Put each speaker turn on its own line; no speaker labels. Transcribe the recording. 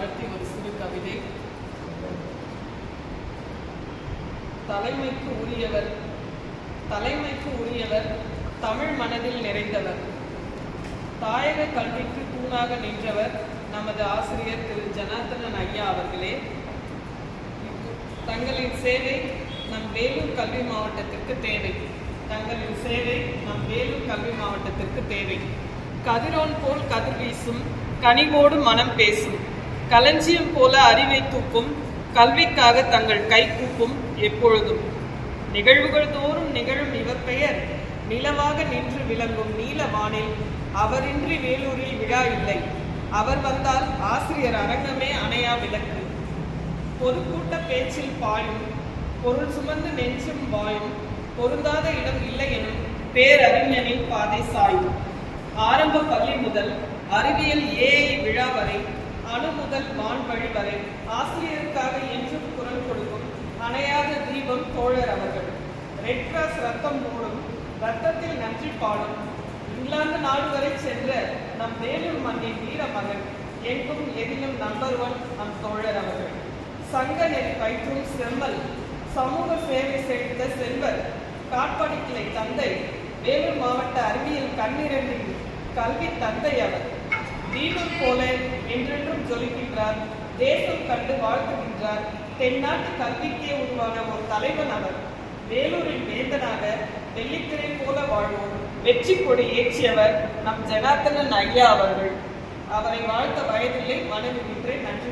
வாழ்த்தி ஒரு சிறு கவிதை. தலைமைக்கு உரியவர் தமிழ் மனதில் நிறைந்தவர். தாயக கல்விக்கு தூணாக நின்றவர் நமது ஆசிரியர் திரு ஜனார்த்தனன் ஐயா அவர்களே. தங்களின் சேவை நம் வேலூர் கல்வி மாவட்டத்திற்கு தேவை. கதிரோன் போல் கதிர் வீசும், கனிவோடு மனம் பேசும், களஞ்சியம் போல அறிவை தூக்கும், கல்விக்காக தங்கள் கை கூப்பும் எப்பொழுதும். நிகழ்வுகள் தோறும் நிகழும் இவர் பெயர் நிலவாக நின்று விளங்கும் நீலவானில் அவரின்றி வேலூரில் விழா இல்லை. அவர் வந்தால் ஆசிரியர் அரங்கமே அணையா விளக்கு. பொதுக்கூட்ட பேச்சில் பாயும், பொருள் சுமந்து நெஞ்சும் வாயும், பொருந்தாத இடம் இல்லை எனும் பேரறிஞனின் பாதை சாயும். ஆரம்ப பள்ளி முதல் அறிவியல் ஏஐ விழா வரை, அணு முதல் வான்வழி வரை ஆசிரியருக்காக என்றும் குரல் கொடுக்கும் அணையாத தீபம் தோழர் அவர்கள். ரெட் கிராஸ் ரத்தம் மூடும், ரத்தத்தில் நன்றி பாடும், இங்கிலாந்து நாடு வரை சென்ற நம் வேலூர் மண்ணின் வீர மகன், எங்கும் எதிலும் நம்பர் 1 நம் தோழர் அவர்கள். சங்க நெறி பயிற்றும் செம்மல், சமூக சேவை செய்த செல்வர், காட்பாடிக்கிளை தந்தை, வேலூர் மாவட்ட அறிவியல் கண்ணிரண்டின் கல்வி தந்தை அவர். தீபம் போல என்றென்றும் ஜொலிக்கின்றார், தேசம் கண்டு வாழ்த்துகின்றார். தென்னாட்டு கல்விக்கே உருவான ஒரு தலைவன் அவர். வேலூரின் வேந்தனாக வெள்ளித்திரை போல வாழ்வோம், வெற்றி கொடி ஏற்றியவர் நம் ஜனார்த்தனன் ஐயா அவர்கள். அவரை வாழ்த்த வயதில்லை, மனதில் நன்றி.